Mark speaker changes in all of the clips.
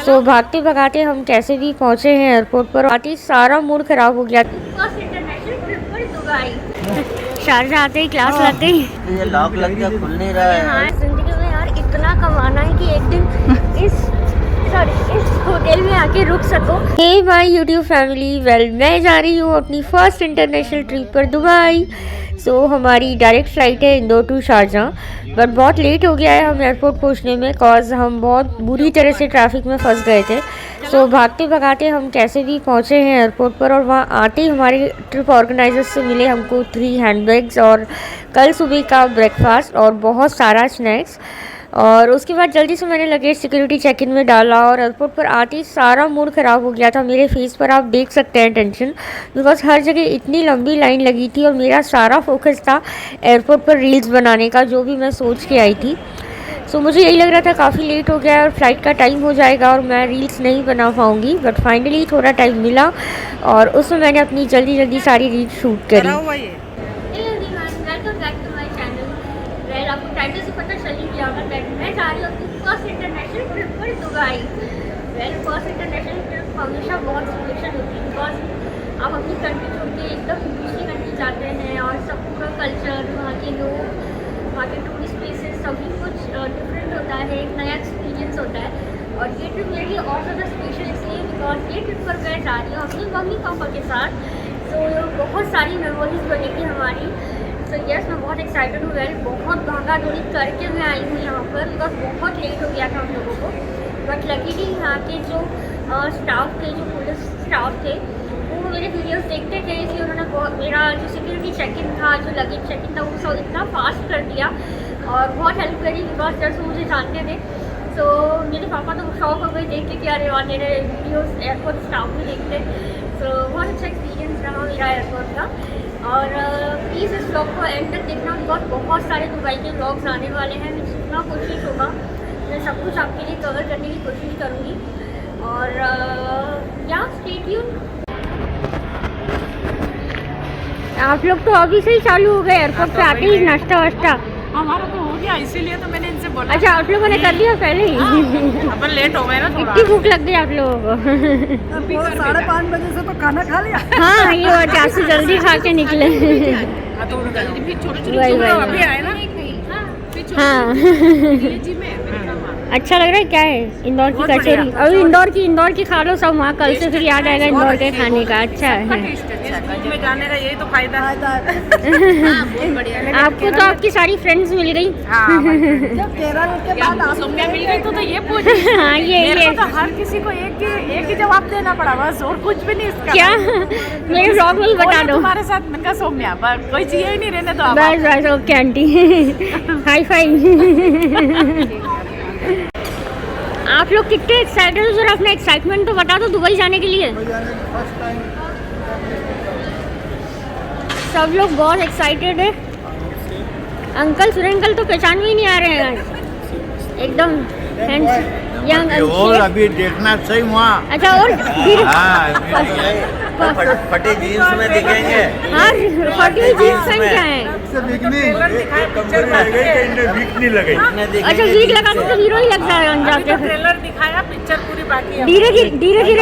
Speaker 1: सो भागते भगाते हम कैसे भी पहुंचे हैं एयरपोर्ट पर। आती सारा मूड खराब हो गया। फर्स्ट इंटरनेशनल ट्रिप पर दुबई। शारजा आते ही क्लास लगते ही
Speaker 2: ये लॉक लग गया, खुल नहीं रहा है।
Speaker 1: हाँ, जिंदगी में यार इतना कमाना है कि एक दिन इस होटल में आके रुक सको। Hey my YouTube family, well मैं जा रही हूँ अपनी फर्स्ट इंटरनेशनल ट्रिप पर दुबई। सो हमारी डायरेक्ट फ़्लाइट है इंदौर टू शारजा, बट बहुत लेट हो गया है हम एयरपोर्ट पहुँचने में, कॉज हम बहुत बुरी तरह से ट्रैफिक में फंस गए थे। सो भागते भगाते हम कैसे भी पहुँचे हैं एयरपोर्ट पर, और वहाँ आते ही हमारे ट्रिप ऑर्गेनाइजर्स से मिले हमको 3 हैंडबैग्स और कल सुबह का ब्रेकफास्ट और बहुत सारा स्नैक्स। और उसके बाद जल्दी से मैंने लगेज सिक्योरिटी चेक इन में डाला, और एयरपोर्ट पर आते ही सारा मूड ख़राब हो गया था। मेरे फेस पर आप देख सकते हैं टेंशन, बिकॉज हर जगह इतनी लंबी लाइन लगी थी और मेरा सारा फोकस था एयरपोर्ट पर रील्स बनाने का, जो भी मैं सोच के आई थी। सो मुझे यही लग रहा था काफ़ी लेट हो गया है और फ्लाइट का टाइम हो जाएगा और मैं रील्स नहीं बना पाऊँगी, बट फाइनली थोड़ा टाइम मिला और उसमें मैंने अपनी जल्दी सारी रील्स शूट करी। आपको टाइटल से पता चल ही गया होगा, मैं जा रही हूँ अपनी फर्स्ट इंटरनेशनल ट्रिप पर दुबई। फर्स्ट इंटरनेशनल ट्रिप हमेशा बहुत स्पेशल होती है, बिकॉज आप अपनी कंट्री छोड़ के एकदम दूसरी कंट्री जाते हैं और सब पूरा कल्चर, वहाँ के लोग, वहाँ के टूरिस्ट प्लेसेस, सभी कुछ डिफरेंट होता है, एक नया एक्सपीरियंस होता है। और ये ट्रिप मेरे लिए और ज़्यादा स्पेशल इसलिए बिकॉज ये ट्रिप पर मैं जा रही हूँ अपनी मम्मी पापा के साथ। तो बहुत सारी मेमोरीज बनेगी हमारी। तो यस, मैं बहुत एक्साइटेड हूँ। बहुत भागा दौड़ी करके मैं आई हूँ यहाँ पर, बिकॉज बहुत लेट हो गया था हम लोगों को। बट लकीली यहाँ के जो स्टाफ थे, जो पुलिस स्टाफ थे, वो मेरे वीडियोस देखते थे, इसलिए उन्होंने मेरा जो सिक्योरिटी चेक इन था, जो लगेज चेक इन था, वो सब इतना फास्ट कर दिया और बहुत हेल्प करी, बिकॉज जैसे मुझे जानते थे। तो मेरे पापा तो शौक हो गए देख के कि अरे और मेरे वीडियोस एयरपोर्ट स्टाफ भी देखते। तो बहुत अच्छा एक्सपीरियंस रहा मेरा एयरपोर्ट का। और प्लीज़ इस व्लॉग को एंड तक देखना, बिकॉज बहुत सारे दुबई के व्लॉग्स आने वाले हैं। मैं जितना कोशिश होगा मैं सब कुछ आपके लिए कवर करने की कोशिश करूँगी। और या स्टे ट्यून। आप लोग तो अभी से ही चालू हो गए एयरपोर्ट पे आते ही नाश्ता वाश्ता।
Speaker 3: हमारा तो हो गया, इसीलिए तो मैंने इनसे बोला।
Speaker 1: अच्छा, आप लोगों ने कर लिया पहले ही?
Speaker 3: अपन लेट हो गए ना थोड़ा।
Speaker 1: इतनी भूख लग गई आप लोगों को?
Speaker 3: 5:30 बजे से तो खाना खा लिया।
Speaker 1: हाँ, ये वजह से जल्दी खा के निकले।
Speaker 3: अभी आए ना।
Speaker 1: हाँ, अच्छा लग रहा है। क्या है? इंदौर की कचौरी। अभी इंदौर की खा लो सब, वहाँ कल से फिर याद आएगा इंदौर के खाने का। अच्छा है,
Speaker 3: में जाने का यही तो फायदा है।
Speaker 1: आपको तो आपकी सारी फ्रेंड्स मिल गई।
Speaker 3: जब 13 के बाद सौम्या मिल गई तो ये पूछ।
Speaker 1: हाँ, ये
Speaker 3: तो हर किसी को एक ही जवाब देना पड़ा, बस और कुछ भी नहीं इसका।
Speaker 1: क्या मेरे ब्लॉग में ही बता दो।
Speaker 3: तुम्हारे साथ मैंने कहा सौम्या, पर कोई चाहिए ही नहीं, रहने दो।
Speaker 1: बस ओके आंटी, हाई फाई। आप लोग कितने एक्साइटेड हो? जरा अपना एक्साइटमेंट तो बता दो दुबई जाने के लिए। सब लोग बहुत एक्साइटेड है। अंकल सुरेश अंकल तो पहचान में ही नहीं आ रहे हैं एकदम यंग।
Speaker 2: और अभी देखना सही वहाँ।
Speaker 1: अच्छा, और
Speaker 2: फटे जीन्स में दिखेंगे।
Speaker 1: हाँ, फटी जीन्स पहन के आए।
Speaker 2: नहीं लगे।
Speaker 1: अच्छा, वीक लगा तो हीरो ही लगता है जाके।
Speaker 3: ट्रेलर दिखाया, पिक्चर पूरी बाकी है।
Speaker 1: धीरे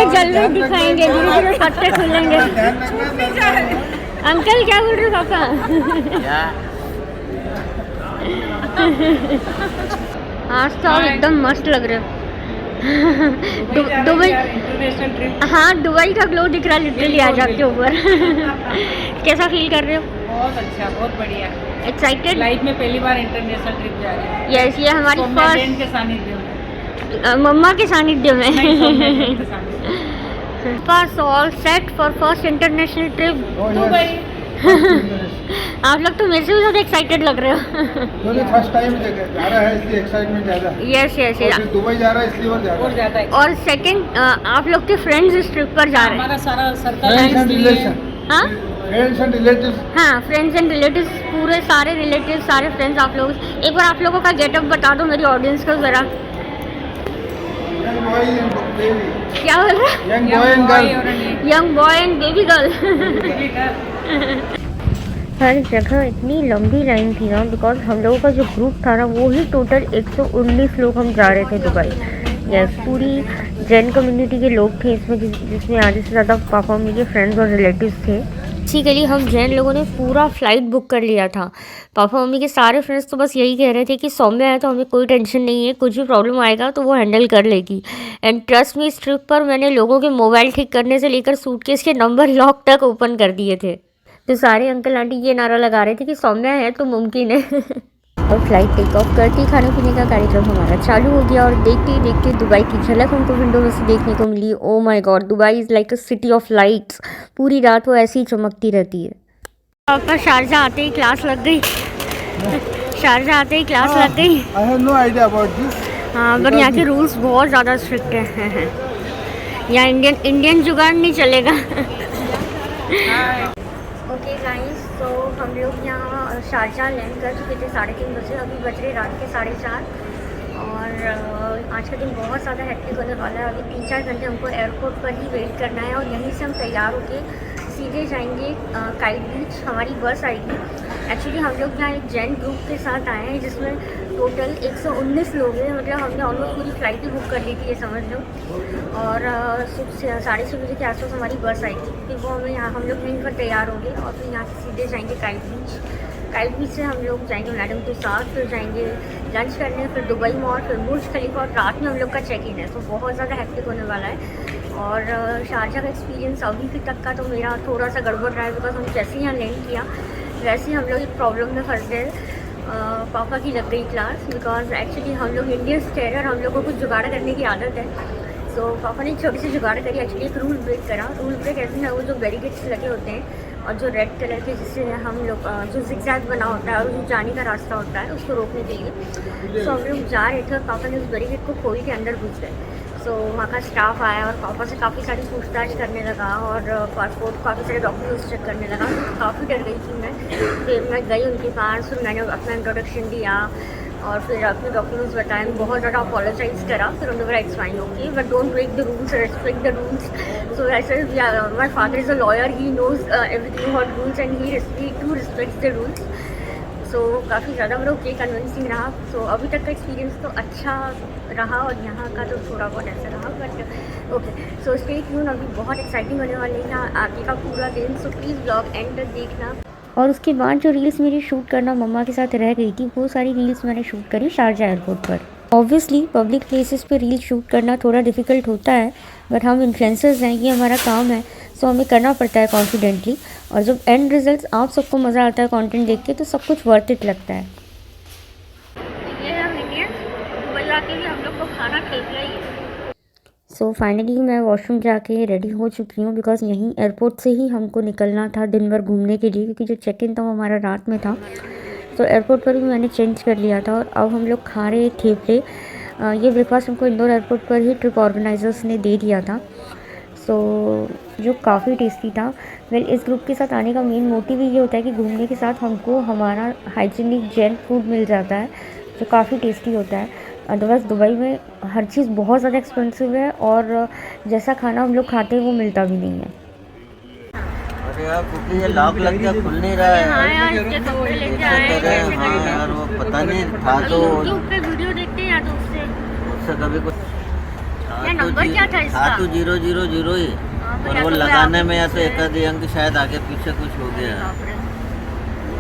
Speaker 1: जल्दी दिखाएंगे, धीरे पत्ते खुलेंगे। अंकल क्या बोल रहे हो पापा? आज तो आप एकदम मस्त लग रहे हो। दुबई, हाँ दुबई का ग्लो दिख रहा है लिटरली आज आपके ऊपर। कैसा फील कर रहे हो?
Speaker 3: बहुत अच्छा, बहुत बढ़िया।
Speaker 1: एक्साइटेड?
Speaker 3: लाइफ में पहली बार इंटरनेशनल ट्रिप जा रही है।
Speaker 1: यस, ये हमारी फर्स्ट
Speaker 3: के सानिध्य में,
Speaker 1: मम्मा के सानिध्य में।
Speaker 3: के
Speaker 1: first all set for first international trip
Speaker 3: Dubai.
Speaker 1: आप लोग तो मेरे से भी ज़्यादा एक्साइटेड लग रहे हो।
Speaker 4: फर्स्ट टाइम जा रहा है इसलिए एक्साइटमेंट ज़्यादा।
Speaker 1: यस,
Speaker 4: दुबई जा रहा है इसलिए और ज़्यादा है।
Speaker 1: और सेकंड, आप लोग के फ्रेंड्स इस ट्रिप पर जा रहे हैं।
Speaker 3: हमारा सारा सर्कल
Speaker 4: फ्रेंड्स एंड रिलेशन।
Speaker 1: हाँ,
Speaker 4: फ्रेंड्स एंड रिलेटिव्स।
Speaker 1: हाँ, फ्रेंड्स एंड रिलेटिव्स, पूरे सारे रिलेटिव्स, सारे फ्रेंड्स। आप लोग एक बार आप लोगों का गेटअप बता दो मेरी ऑडियंस को ज़रा। क्या बोल रहे? Young boy and baby girl. हर जगह इतनी लंबी लाइन थी ना, बिकॉज हम लोगों का जो ग्रुप था ना, वो ही टोटल 119 लोग हम जा रहे थे दुबई। यस, पूरी जैन कम्युनिटी के लोग थे इसमें, जिसमें आधे से ज़्यादा पापा मम्मी के फ्रेंड्स और रिलेटिव्स थे। बेसिकली हम जैन लोगों ने पूरा फ्लाइट बुक कर लिया था। पापा मम्मी के सारे फ्रेंड्स तो बस यही कह रहे थे कि सौम्या है तो हमें कोई टेंशन नहीं है, कुछ भी प्रॉब्लम आएगा तो वो हैंडल कर लेगी। एंड ट्रस्ट में, इस ट्रिप पर मैंने लोगों के मोबाइल ठीक करने से लेकर सूटकेस के नंबर लॉक तक ओपन कर दिए थे। तो सारे अंकल आंटी ये नारा लगा रहे थे कि सौम्या है तो मुमकिन है। और फ्लाइट टेक ऑफ करती खाने पीने का कार्यक्रम हमारा चालू हो गया और देखते ही देखते दुबई की झलक हमको विंडो में से देखने को मिली। Oh my God, Dubai is like a city of lights. पूरी रात वो ऐसी ही चमकती रहती है। पर शारजा आते ही क्लास लग गई। शारजा आते ही क्लास लग गई।
Speaker 4: I have no idea about this.
Speaker 1: हाँ, पर यहाँ के रूल्स बहुत ज़्यादा स्ट्रिक्ट हैं। यहाँ इंडियन जुगाड़ नहीं चलेगा। ओके गाइस, तो हम लोग यहाँ शारजा लैंड कर चुके थे 3:30 बजे। अभी बज रहे रात के 4:30 और आज का दिन बहुत ज़्यादा हेक्टिक होने वाला है। अभी 3-4 घंटे हमको एयरपोर्ट पर ही वेट करना है और यहीं से हम तैयार होकर सीधे जाएंगे काइट बीच। हमारी बस आएगी। एक्चुअली हम लोग यहाँ एक जैन ग्रुप के साथ आए हैं जिसमें टोटल 119 लोग हैं। मतलब हमने ऑलमोस्ट पूरी फ्लाइट ही बुक कर ली थी, ये समझ लो। और 6:30 बजे के आसपास हमारी बस आएगी। फिर वो हमें यहाँ हम लोग यहीं पर तैयार होंगे और फिर यहाँ से सीधे जाएंगे काइट बीच। काइट बीच से हम लोग जाएंगे मैडम के साथ, फिर जाएंगे लंच करने, फिर दुबई मॉल, फिर बुर्ज खलीफा और रात में हम लोग का चेक इन है। तो बहुत ज़्यादा हेक्टिक होने वाला है। और शारजा का एक्सपीरियंस अभी तक का तो मेरा थोड़ा सा गड़बड़ रहा है, बिकॉज हम जैसे ही यहाँ लैंड किया वैसे ही हम लोग एक प्रॉब्लम में फंस गए। पापा की लग गई क्लास, बिकॉज एक्चुअली हम लोग इंडियंस टेरर, हम लोगों को कुछ जुगाड़ करने की आदत है। सो पापा ने एक छोटी सी जुगाड़ करी। एक्चुअली एक रूल ब्रेक करा। रूल ब्रेक ऐसे है, वो जो बैरिकेड्स लगे होते हैं और जो रेड कलर के, जिससे हम लोग जो जिगजैग बना होता है और जो जाने का रास्ता होता है उसको रोकने के लिए। सो हम लोग जा रहे थे और पापा ने उस बैरिकेड को खोल के अंदर घुस गए। सो वहाँ का स्टाफ आया और पापा से काफ़ी सारी पूछताछ करने लगा और पासपोर्ट, काफ़ी सारे डॉक्यूमेंट्स चेक करने लगा। तो काफ़ी डर गई थी मैं। फिर मैं गई उनके पास, फिर मैंने अपना इंट्रोडक्शन दिया और फिर अपने डॉक्यूमेंट्स बताए। बहुत ज़्यादा अपोलोजाइज करा। फिर उन्होंने बोला it's fine, okay, but don't break the rules, respect the rules. So I said my father is a lawyer, he knows everything about rules and he too respects the rules. सो काफ़ी ज़्यादा मेरा okay convincing रहा। सो अभी तक का experience तो अच्छा रहा और यहाँ का तो थोड़ा बहुत ऐसा रहा, but okay. So stay tune, अभी बहुत एक्साइटिंग होने वाली है यहाँ आगे का पूरा दिन। सो प्लीज़ ब्लॉग एंड तक देखना। और उसके बाद जो रील्स मेरी शूट करना मम्मा के साथ रह गई थी, वो सारी रील्स मैंने शूट करी शारजा एयरपोर्ट पर। ऑब्वियसली पब्लिक प्लेसेस पे रील शूट करना थोड़ा डिफ़िकल्ट होता है, बट हम इन्फ्लुएंसर्स हैं, ये हमारा काम है, सो हमें करना पड़ता है कॉन्फिडेंटली। और जब एंड रिजल्ट्स आप सबको मज़ा आता है कंटेंट देख के, तो सब कुछ वर्थ इट लगता है। ये हम दुबई आके भी हम लोग को खाना खिला ही है। सो फाइनली मैं वॉशरूम जाके रेडी हो चुकी हूँ, बिकॉज यहीं एयरपोर्ट से ही हमको निकलना था दिन भर घूमने के लिए, क्योंकि जो चेक इन था वो हमारा रात में था। तो एयरपोर्ट पर भी मैंने चेंज कर लिया था और अब हम लोग खा रहे थेपले। ये ब्रेकफास्ट हमको इंदौर एयरपोर्ट पर ही ट्रिप ऑर्गेनाइजर्स ने दे दिया था, सो जो काफ़ी टेस्टी था। वेल, इस ग्रुप के साथ आने का मेन मोटिव ये होता है कि घूमने के साथ हमको हमारा हाइजीनिक जैन फूड मिल जाता है, जो काफ़ी टेस्टी होता है। अदरवाइज़ दुबई में हर चीज़ बहुत ज़्यादा एक्सपेंसिव है और जैसा खाना हम लोग खाते हैं वो मिलता भी नहीं है।
Speaker 2: अरे यार, क्योंकि ये लॉक लग गया, खुल नहीं रहा है।
Speaker 1: हाँ यार, इसके कपड़े लेके आए हैं, कैसे
Speaker 2: हाँ
Speaker 1: करेंगे?
Speaker 2: यार, वो पता नहीं था तो
Speaker 1: यूट्यूब पे वीडियो देखते हैं या तो
Speaker 2: उससे कभी कुछ
Speaker 1: ये नंबर क्या था इसका?
Speaker 2: 000 ही।
Speaker 1: हाँ, तो
Speaker 2: और
Speaker 1: या
Speaker 2: वो
Speaker 1: तो
Speaker 2: लगाने में या तो
Speaker 1: से-
Speaker 2: एक आधे अंक शायद आगे पीछे कुछ हो गया।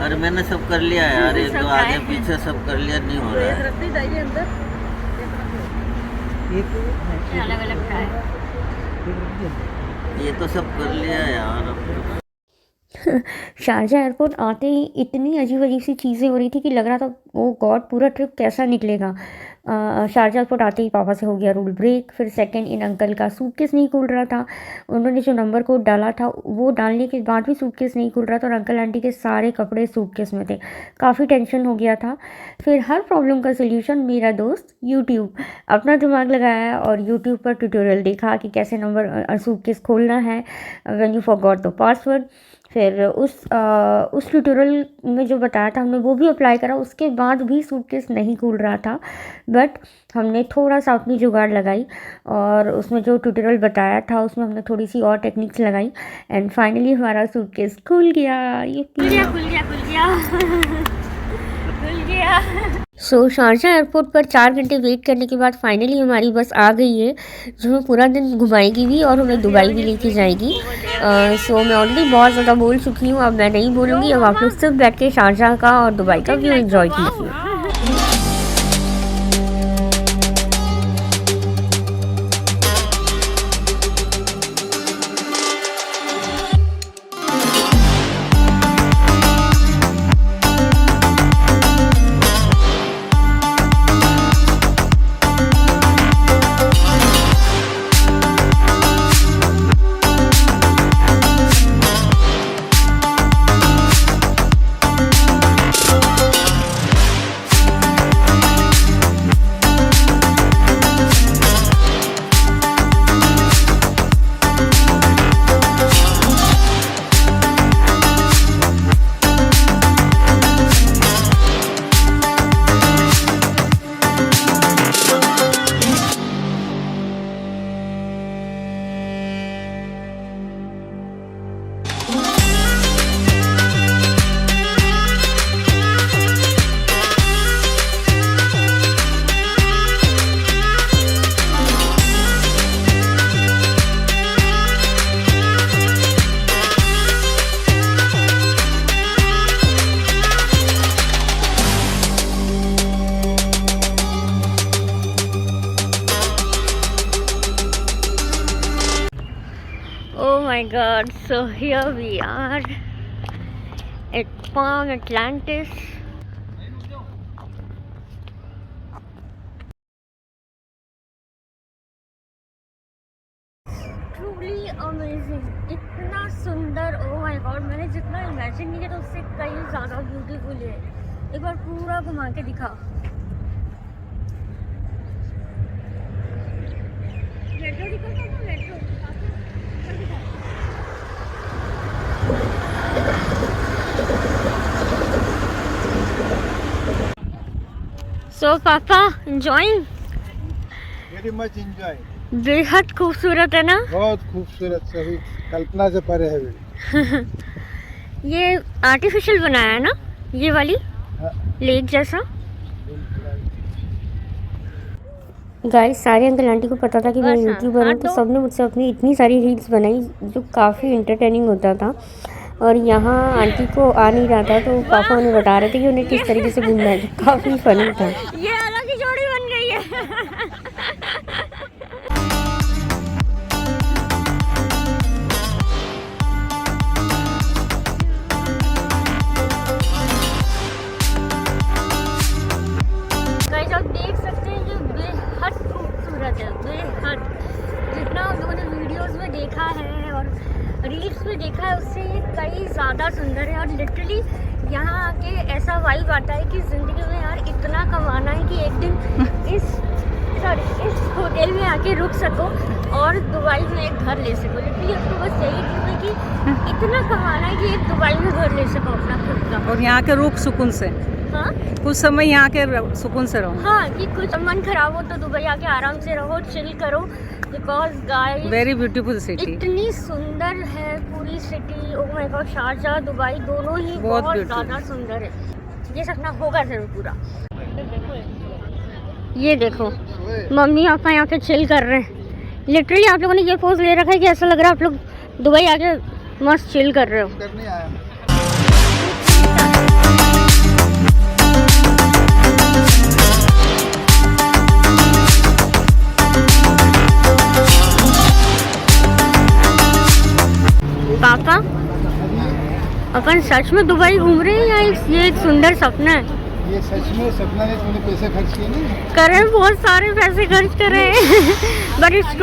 Speaker 2: अरे मैंने सब कर लिया यार, एक दो आगे पीछे सब कर लिया, नहीं हो रहा है।
Speaker 1: अलग अलग था।
Speaker 2: ये तो सब कर लिया यार।
Speaker 1: शारजा एयरपोर्ट आते ही इतनी अजीब अजीब सी चीज़ें हो रही थी कि लग रहा था ओ गॉड, पूरा ट्रिप कैसा निकलेगा। शारजा एयरपोर्ट आते ही पापा से हो गया रूल ब्रेक। फिर सेकंड, इन अंकल का सूटकेस नहीं खुल रहा था। उन्होंने जो नंबर कोड डाला था वो डालने के बाद भी सूटकेस नहीं खुल रहा था और अंकल आंटी के सारे कपड़े सूटकेस में थे। काफ़ी टेंशन हो गया था। फिर हर प्रॉब्लम का सल्यूशन मेरा दोस्त यूट्यूब। अपना दिमाग लगाया और यूट्यूब पर ट्यूटोरियल देखा कि कैसे नंबर सूटकेस खोलना है when you forgot the password. फिर उस ट्यूटोरियल में जो बताया था हमने वो भी अप्लाई करा। उसके बाद भी सूटकेस नहीं खुल रहा था, बट हमने थोड़ा सा अपनी जुगाड़ लगाई और उसमें जो ट्यूटोरियल बताया था उसमें हमने थोड़ी सी और टेक्निक्स लगाई एंड फाइनली हमारा सूटकेस खुल गया। ये खुल गया खुल गया खुल गया खुल गया। शारजा एयरपोर्ट पर 4 घंटे वेट करने के बाद फाइनली हमारी बस आ गई है, जो हमें पूरा दिन घुमाएगी भी और हमें दुबई भी लेके जाएगी। मैं ऑलरेडी बहुत ज़्यादा बोल चुकी हूँ, अब मैं नहीं बोलूँगी। अब आप लोग सिर्फ बैठ के शारजा का और दुबई का व्यू एंजॉय कीजिए। Oh my god, so here we are at Palm Atlantis. Truly amazing, इतना सुंदर। oh my god, मैंने जितना इमेजिन नहीं किया था उससे कहीं ज़्यादा ब्यूटीफुल है। एक बार पूरा घुमा के दिखा। मेट्रो दिखा था ना, मेट्रो So पापा enjoying?
Speaker 4: Very much enjoy.
Speaker 1: बेहद खूबसूरत है ना?
Speaker 4: बहुत खूबसूरत, सही कल्पना से परे है।
Speaker 1: ये आर्टिफिशियल बनाया है ना, ये वाली लेक जैसा। गाइस, सारे अंकल आंटी को पता था कि मैं यूट्यूबर हूँ, तो सबने मुझसे अपनी इतनी सारी रील्स बनाई जो काफ़ी इंटरटेनिंग होता था। और यहाँ आंटी को आ नहीं रहा था, तो पापा उन्हें बता रहे थे कि उन्हें किस तरीके से घूमना है, जो काफ़ी फनी था। ये अलग ही जोड़ी बन गई है। गाइस, आप देख सकते हैं कि बेहद खूबसूरत है, बेहद। जितना हम लोगों ने वीडियोस में देखा है और रील्स में देखा है, उससे ये कई ज़्यादा सुंदर है। और लिटरली यहाँ आके ऐसा वाइब आता है कि ज़िंदगी में यार इतना कमाना है कि एक दिन इस होटल में आके रुक सको और दुबई में एक घर ले सको। लिटरली आपको बस यही चीज़ है कि इतना कमाना है कि एक दुबई में घर ले सको अपना खुद का।
Speaker 3: और यहाँ के रुक सुकून से,
Speaker 1: हाँ,
Speaker 3: कुछ समय यहाँ के सुकून से रहो।
Speaker 1: हाँ, कि कुछ मन खराब हो तो दुबई आके आराम से रहो, चिल करो। Because guys,
Speaker 3: very beautiful city,
Speaker 1: इतनी सुंदर है पूरी city. Oh my God, Sharjah Dubai दोनों ही बहुत ज़्यादा सुंदर है। ये सपना होगा जरूर पूरा। ये देखो, मम्मी पापा यहाँ पे चिल कर रहे हैं। लिटरली आप लोगों ने ये पोज ले रखा है कि ऐसा लग रहा है आप लोग दुबई आके मस्त चिल कर रहे हो। पापा, अपन सच में दुबई घूम रहे हैं या ये एक सुंदर सपना है?
Speaker 4: ये सच में सपना है। तुमने पैसे खर्च किए नहीं?
Speaker 1: कर रहे हैं, बहुत सारे पैसे खर्च कर रहे हैं। But it's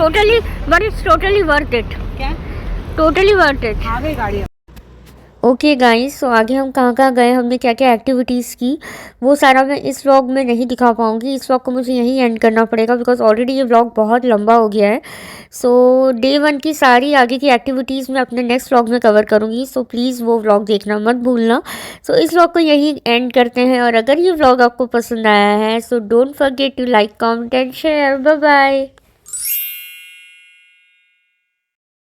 Speaker 1: totally worth it.
Speaker 3: क्या?
Speaker 1: Totally worth it.
Speaker 3: आगे गाड़ी।
Speaker 1: ओके गाइस, तो आगे हम कहाँ कहाँ गए, हमने क्या क्या एक्टिविटीज़ की, वो सारा मैं इस व्लॉग में नहीं दिखा पाऊँगी। इस व्लॉग को मुझे यहीं एंड करना पड़ेगा बिकॉज ऑलरेडी ये व्लॉग बहुत लंबा हो गया है। सो डे 1 की सारी आगे की एक्टिविटीज़ मैं अपने नेक्स्ट व्लॉग में कवर करूँगी। सो प्लीज़ वो व्लॉग देखना मत भूलना। सो इस व्लॉग को यहीं एंड करते हैं। और अगर ये व्लॉग आपको पसंद आया है so don't forget to like, comment and share. Bye bye.